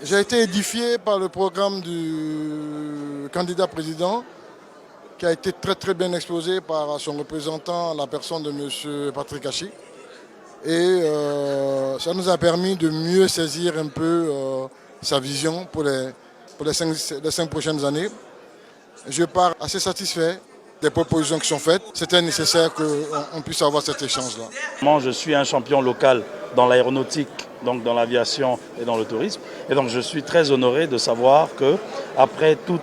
J'ai été édifié par le programme du candidat président qui a été très bien exposé par son représentant, la personne de M. Patrick Hachi. Et ça nous a permis de mieux saisir un peu sa vision pour les 5 prochaines années. Je pars assez satisfait des propositions qui sont faites. C'était nécessaire qu'on puisse avoir cet échange-là. Moi, je suis un champion local dans l'aéronautique, donc dans l'aviation et dans le tourisme. Et donc je suis très honoré de savoir qu'après tout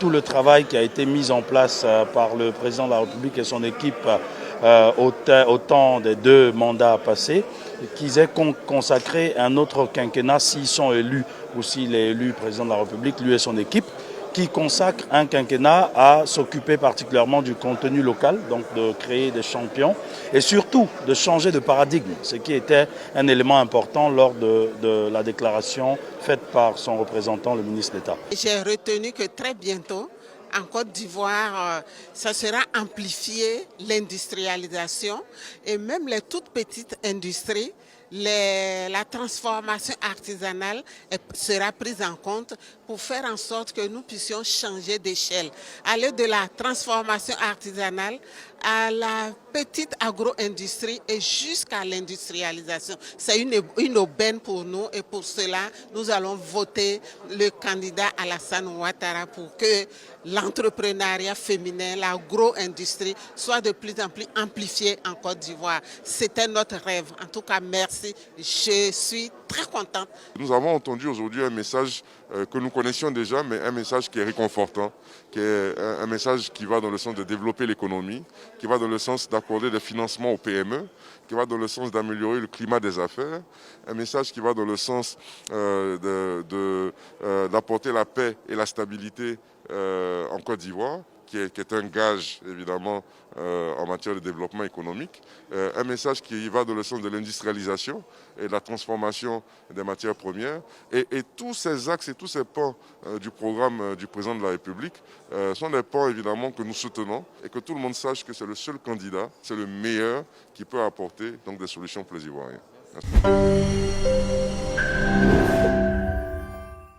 le travail qui a été mis en place par le président de la République et son équipe au temps des 2 mandats passés, qu'ils aient consacré un autre quinquennat s'ils sont élus ou s'il est élu président de la République, lui et son équipe, qui consacre un quinquennat à s'occuper particulièrement du contenu local, donc de créer des champions et surtout de changer de paradigme, ce qui était un élément important lors de la déclaration faite par son représentant, le ministre d'État. J'ai retenu que très bientôt, en Côte d'Ivoire, ça sera amplifié l'industrialisation et même les toutes petites industries. La transformation artisanale sera prise en compte pour faire en sorte que nous puissions changer d'échelle, aller de la transformation artisanale à la petite agro-industrie et jusqu'à l'industrialisation. C'est une aubaine pour nous et pour cela, nous allons voter le candidat Alassane Ouattara pour que l'entrepreneuriat féminin, l'agro-industrie soit de plus en plus amplifiée en Côte d'Ivoire. C'était notre rêve. En tout cas, merci. Je suis très contente. Nous avons entendu aujourd'hui un message que nous connaissions déjà, mais un message qui est réconfortant, qui est un message qui va dans le sens de développer l'économie, qui va dans le sens d'accorder des financements aux PME, qui va dans le sens d'améliorer le climat des affaires, un message qui va dans le sens d'apporter la paix et la stabilité en Côte d'Ivoire, qui est un gage évidemment en matière de développement économique, un message qui va dans le sens de l'industrialisation et de la transformation des matières premières. Et tous ces axes et tous ces pans du programme du président de la République sont des pans évidemment que nous soutenons et que tout le monde sache que c'est le seul candidat, c'est le meilleur qui peut apporter donc des solutions pour les Ivoiriens. Merci.